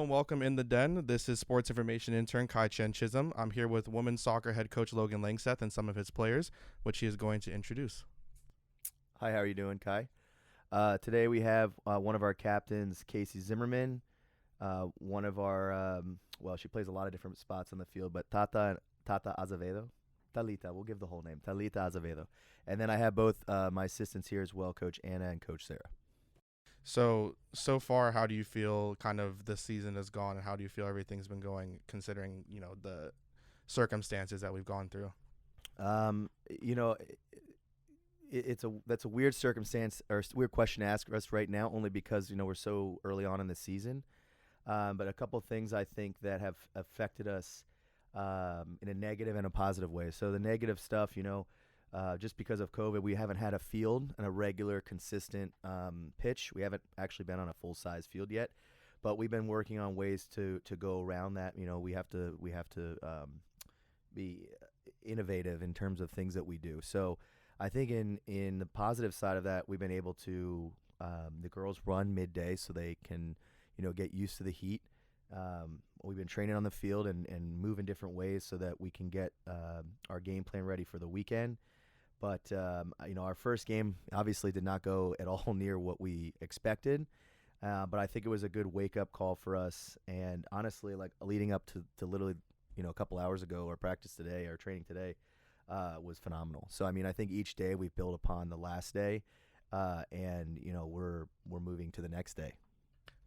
and welcome in the den. This is sports information intern Kai'Chien Chisholm. I'm here with women's soccer head coach Logan Langseth and some of his players, which he is going to introduce. Hi, how are you doing, Kai? Today we have one of our captains, Kacy Zimmerman. One of our, she plays a lot of different spots on the field, but Tata Azevedo. Thalita, we'll give the whole name, Thalita Azevedo. And then I have both my assistants here as well, Coach Anna and Coach Sarah. So far, how do you feel kind of the season has gone, and how do you feel everything's been going considering, the circumstances that we've gone through? That's a weird circumstance or weird question to ask us right now, only because we're so early on in the season. But a couple of things I think that have affected us in a negative and a positive way. So the negative stuff, just because of COVID, we haven't had a field and a regular, consistent pitch. We haven't actually been on a full-size field yet, but we've been working on ways to go around that. We have to be innovative in terms of things that we do. So I think in the positive side of that, we've been able to the girls run midday so they can get used to the heat. We've been training on the field and move in different ways so that we can get our game plan ready for the weekend. But our first game obviously did not go at all near what we expected. But I think it was a good wake-up call for us. And honestly, like leading up to literally a couple hours ago, our practice today, our training today, was phenomenal. So I think each day we build upon the last day, and we're moving to the next day.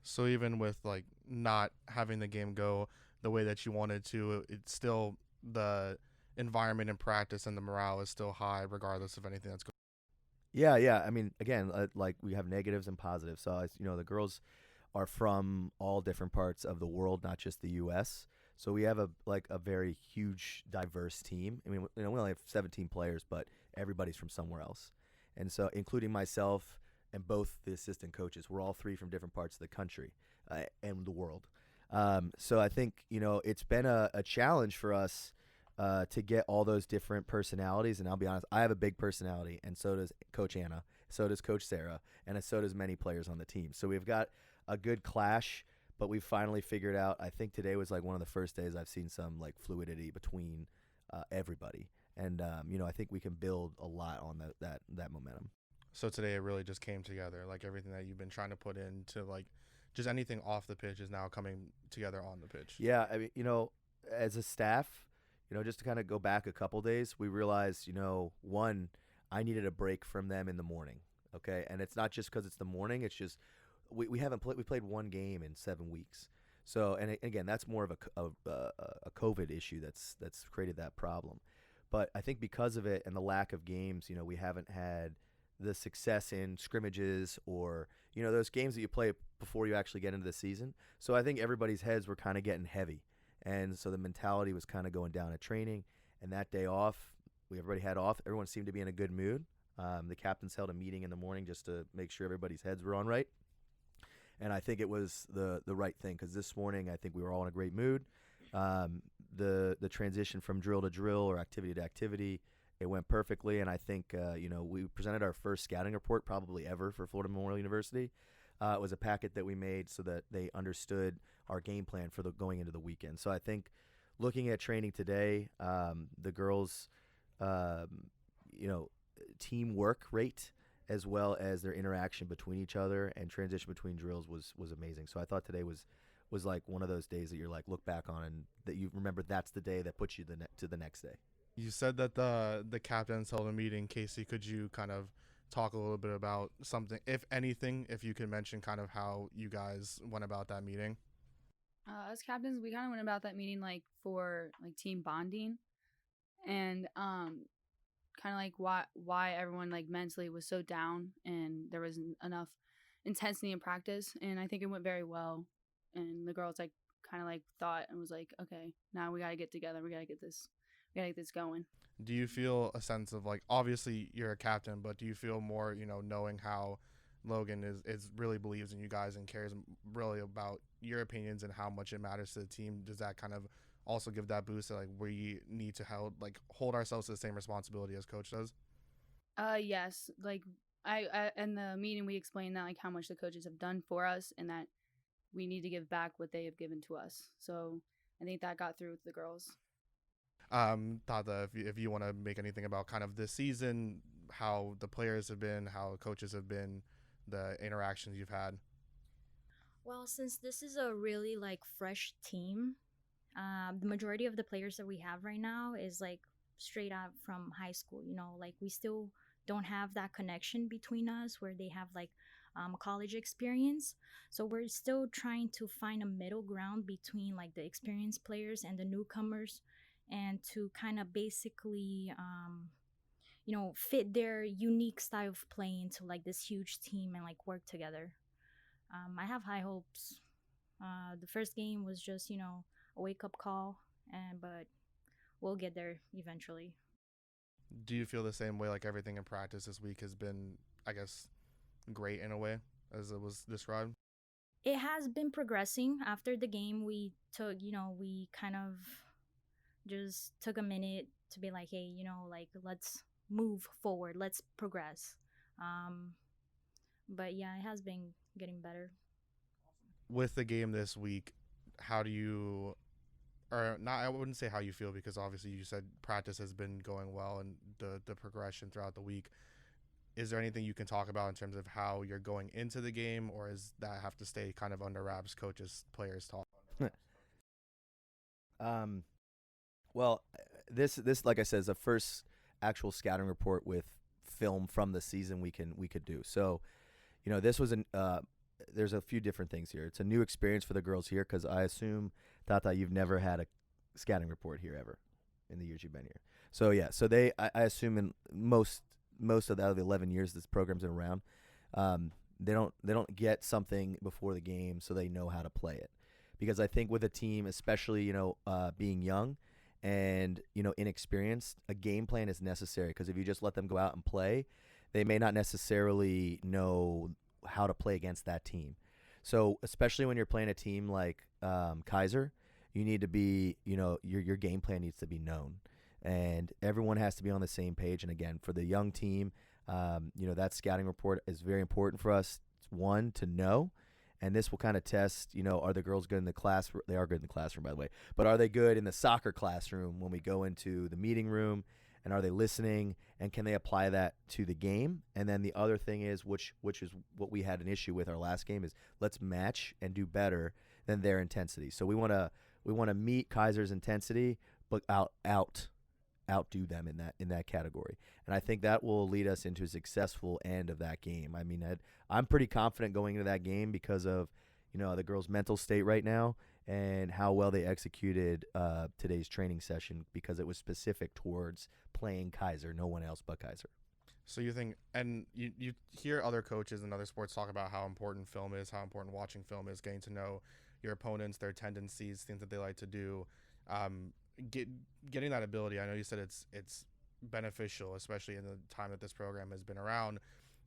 So even with like not having the game go the way that you wanted to, it's still the environment in practice and the morale is still high regardless of anything that's going. Yeah. I mean, again, like we have negatives and positives. So the girls are from all different parts of the world, not just the U.S. So we have a very huge, diverse team. I mean, we only have 17 players, but everybody's from somewhere else, and so including myself and both the assistant coaches, we're all three from different parts of the country and the world. So I think it's been a challenge for us to get all those different personalities. And I'll be honest, I have a big personality, and so does Coach Anna, so does Coach Sarah, and so does many players on the team. So we've got a good clash. But we finally figured out, I think today was like one of the first days I've seen some like fluidity between everybody. And, I think we can build a lot on that momentum. So today it really just came together, like everything that you've been trying to put into like just anything off the pitch is now coming together on the pitch. Yeah, I mean, as a staff, just to kind of go back a couple days, we realized, one, I needed a break from them in the morning, okay? And it's not just because it's the morning, it's just we played one game in 7 weeks. So, and again, that's more of a COVID issue that's created that problem. But I think because of it and the lack of games, we haven't had the success in scrimmages or, those games that you play before you actually get into the season. So I think everybody's heads were kind of getting heavy. And so the mentality was kind of going down at training. And that day off, everybody had off. Everyone seemed to be in a good mood. The captains held a meeting in the morning just to make sure everybody's heads were on right. And I think it was the right thing, because this morning I think we were all in a great mood. The transition from drill to drill or activity to activity, it went perfectly. And I think we presented our first scouting report probably ever for Florida Memorial University. It was a packet that we made so that they understood our game plan for going into the weekend. So I think looking at training today, the girls, teamwork rate, as well as their interaction between each other and transition between drills was amazing. So I thought today was like one of those days that you're like look back on and that you remember that's the day that puts you to the next day. You said that the captains held a meeting. Kacy, could you kind of talk a little bit about something, if anything, if you could mention kind of how you guys went about that meeting? As captains, we kind of went about that meeting like for like team bonding and kind of like why everyone like mentally was so down and there wasn't enough intensity in practice. And I think it went very well. And the girls like kind of like thought and was like, okay, now we got to get together. We got to get this going. Do you feel a sense of like, obviously you're a captain, but do you feel more, knowing how Logan is really believes in you guys and cares really about your opinions and how much it matters to the team? Does that kind of also give that boost that like we need to hold ourselves to the same responsibility as coach does? Yes, like I in the meeting we explained that like how much the coaches have done for us and that we need to give back what they have given to us. So I think that got through with the girls. Tata, if you want to make anything about kind of this season, how the players have been, how coaches have been, the interactions you've had. Well, since this is a really like fresh team, the majority of the players that we have right now is like straight out from high school. You know, like we still don't have that connection between us where they have like college experience. So we're still trying to find a middle ground between like the experienced players and the newcomers, and to kind of basically fit their unique style of play into like this huge team and like work together. I have high hopes. The first game was just a wake up call, but we'll get there eventually. Do you feel the same way, like everything in practice this week has been, I guess, great in a way as it was described? It has been progressing. After the game, we kind of just took a minute to be like, hey, like let's move forward, let's progress. But yeah, it has been getting better. With the game this week, how do you, or not, I wouldn't say how you feel, because obviously you said practice has been going well and the progression throughout the week. Is there anything you can talk about in terms of how you're going into the game, or is that have to stay kind of under wraps, coaches, players talk? Well, this like I said is the first actual scouting report with film from the season we could do. So, this was there's a few different things here. It's a new experience for the girls here, because I assume, Tata, you've never had a scouting report here ever in the years you've been here. So yeah, so I assume in most of the 11 years this program's been around, they don't get something before the game so they know how to play it. Because I think with a team, especially being young and inexperienced, a game plan is necessary, because if you just let them go out and play, they may not necessarily know how to play against that team. So especially when you're playing a team like Kaiser, you need to be, your game plan needs to be known, and everyone has to be on the same page. And again, for the young team, that scouting report is very important for us. It's one, to know, and this will kind of test, are the girls good in the classroom? They are good in the classroom, by the way, but are they good in the soccer classroom when we go into the meeting room? And are they listening? And can they apply that to the game? And then the other thing is, which is what we had an issue with our last game, is let's match and do better than their intensity. So we want to meet Kaiser's intensity, but outdo them in that category. And I think that will lead us into a successful end of that game. I mean, I'm pretty confident going into that game because of the girls' mental state right now and how well they executed today's training session, because it was specific towards playing Kaiser, no one else but Kaiser. So you think, and you hear other coaches in other sports talk about how important film is, how important watching film is, getting to know your opponents, their tendencies, things that they like to do. Getting that ability, I know you said it's beneficial, especially in the time that this program has been around,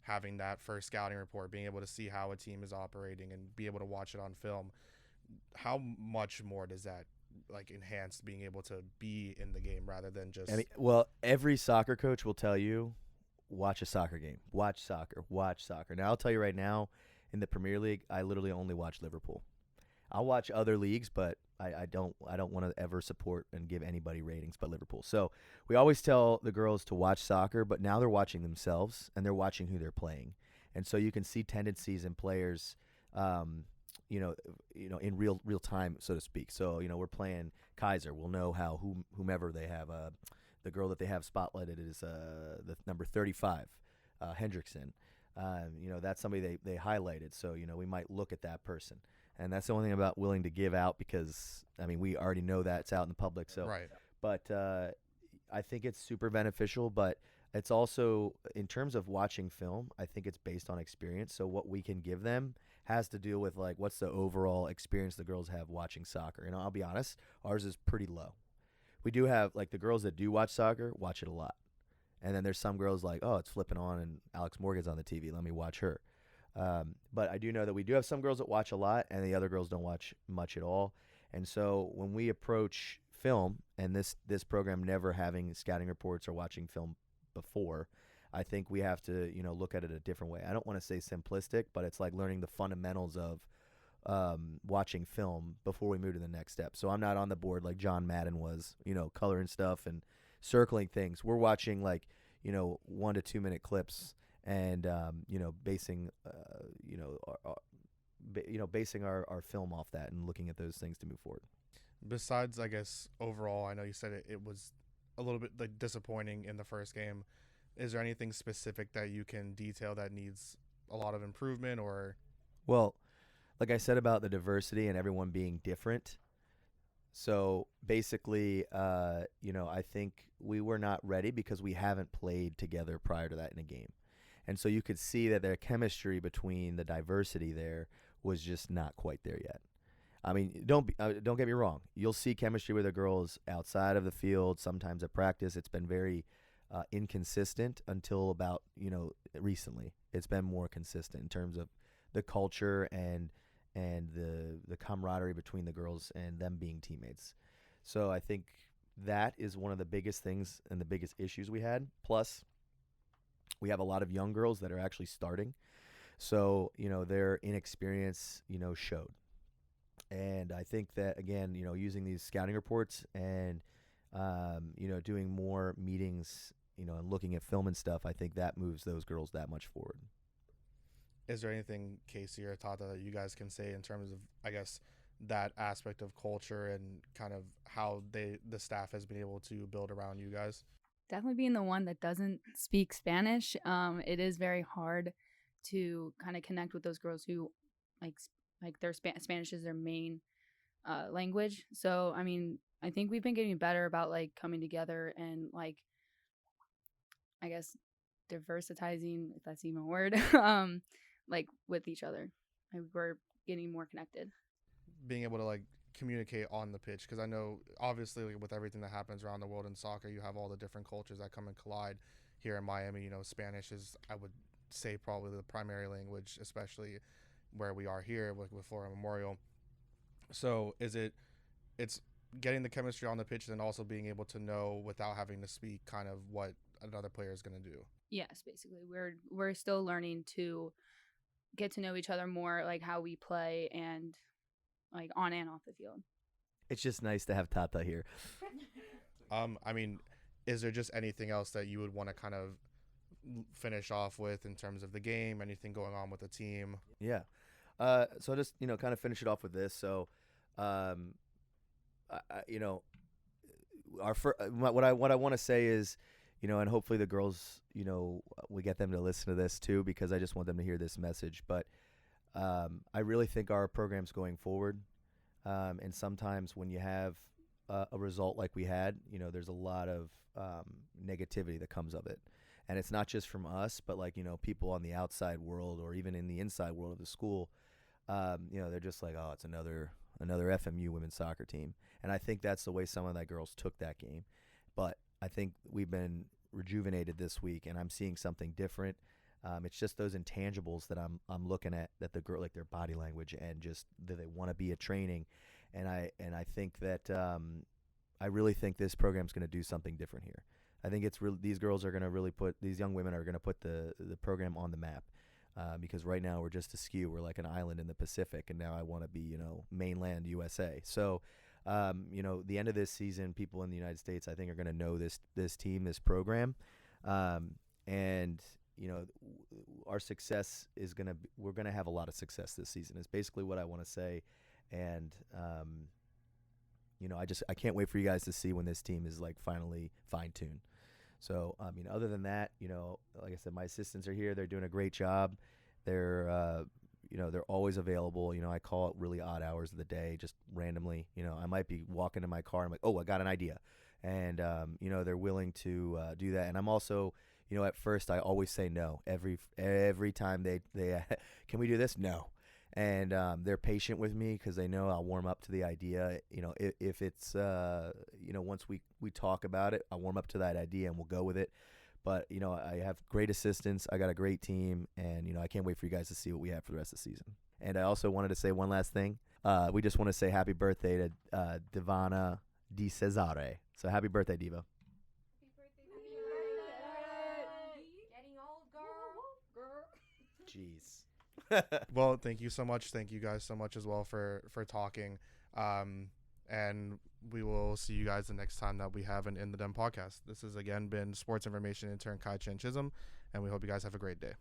having that first scouting report, being able to see how a team is operating and be able to watch it on film. How much more does that enhance being able to be in the game rather than just... well, every soccer coach will tell you, watch a soccer game, watch soccer. Now I'll tell you right now, in the Premier League, I literally only watch Liverpool. I'll watch other leagues, but I don't want to ever support and give anybody ratings but Liverpool. So we always tell the girls to watch soccer, but now they're watching themselves and they're watching who they're playing. And so you can see tendencies in players, in real time, so to speak. So, we're playing Kaiser. We'll know how whomever they have, the girl that they have spotlighted is the number 35, Hendrickson. That's somebody they highlighted. So, we might look at that person. And that's the only thing about willing to give out, because, we already know that it's out in the public. So, right. But I think it's super beneficial, but it's also, in terms of watching film, I think it's based on experience. So what we can give them has to do with, what's the overall experience the girls have watching soccer. I'll be honest, ours is pretty low. We do have, the girls that do watch soccer watch it a lot. And then there's some girls it's flipping on and Alex Morgan's on the TV. Let me watch her. But I do know that we do have some girls that watch a lot, and the other girls don't watch much at all. And so when we approach film, and this program never having scouting reports or watching film before, I think we have to look at it a different way. I don't want to say simplistic, but it's like learning the fundamentals of watching film before we move to the next step. So I'm not on the board like John Madden was, coloring stuff and circling things. We're watching 1 to 2 minute clips and basing basing our film off that and looking at those things to move forward. Besides, I guess, overall, I know you said it was a little bit disappointing in the first game. Is there anything specific that you can detail that needs a lot of improvement? Or Well, like I said about the diversity and everyone being different. So basically, I think we were not ready because we haven't played together prior to that in a game. And so you could see that their chemistry between the diversity there was just not quite there yet. I mean, don't get me wrong. You'll see chemistry with the girls outside of the field, sometimes at practice. It's been very inconsistent until about, recently. It's been more consistent in terms of the culture and the camaraderie between the girls and them being teammates. So I think that is one of the biggest things and the biggest issues we had. Plus, we have a lot of young girls that are actually starting. So, their inexperience, showed. And I think that, again, using these scouting reports and, doing more meetings, and looking at film and stuff, I think that moves those girls that much forward. is there anything, Kacy or Tata, that you guys can say in terms of, I guess, that aspect of culture and kind of how the staff has been able to build around you guys? Definitely being the one that doesn't speak Spanish, it is very hard to kind of connect with those girls who like their Spanish is their main language. So I mean, I think we've been getting better about coming together and I guess diversitizing, if that's even a word, with each other. We're getting more connected. Being able to communicate on the pitch, because I know obviously with everything that happens around the world in soccer, you have all the different cultures that come and collide. Here in Miami, Spanish is, I would say, probably the primary language, especially where we are here with Florida Memorial. So it's getting the chemistry on the pitch and also being able to know without having to speak kind of what another player is going to do. Yes, basically we're still learning to get to know each other more, how we play and on and off the field. It's just nice to have Tata here. I mean, is there just anything else that you would want to kind of finish off with in terms of the game, anything going on with the team? Yeah. So I'll just, kind of finish it off with this. So, what I want to say is, and hopefully the girls, we get them to listen to this too, because I just want them to hear this message. But I really think our program's going forward. And sometimes when you have a result like we had, there's a lot of negativity that comes of it. And it's not just from us, but people on the outside world or even in the inside world of the school, they're just like, oh, it's another FMU women's soccer team. And I think that's the way some of that girls took that game. But I think we've been rejuvenated this week, and I'm seeing something different. It's just those intangibles that I'm looking at, that the girl, their body language and just that they want to be at training. And I think that I really think this program's going to do something different here. I think it's really, these girls are going to really these young women are going to put the program on the map, because right now we're just askew. We're like an island in the Pacific, and now I want to be, mainland USA. So, the end of this season, people in the United States, I think, are going to know this team, this program, and our success is we're going to have a lot of success this season is basically what I want to say. And, I can't wait for you guys to see when this team is finally fine-tuned. So, other than that, like I said, my assistants are here. They're doing a great job. They're always available. I call it really odd hours of the day, just randomly. I might be walking in my car. I'm like, oh, I got an idea. And, they're willing to do that. And I'm also, at first I always say no. Every time they can we do this? No. And they're patient with me because they know I'll warm up to the idea. If it's, once we talk about it, I'll warm up to that idea and we'll go with it. But, I have great assistants. I got a great team. And, I can't wait for you guys to see what we have for the rest of the season. And I also wanted to say one last thing. We just want to say happy birthday to Divana Di Cesare. So happy birthday, Diva. Getting old, girl. Jeez. Well, thank you so much. Thank you guys so much as well for talking. And we will see you guys the next time that we have an In the Den podcast. This has again been sports information intern Kai'Chien Chisholm, and we hope you guys have a great day.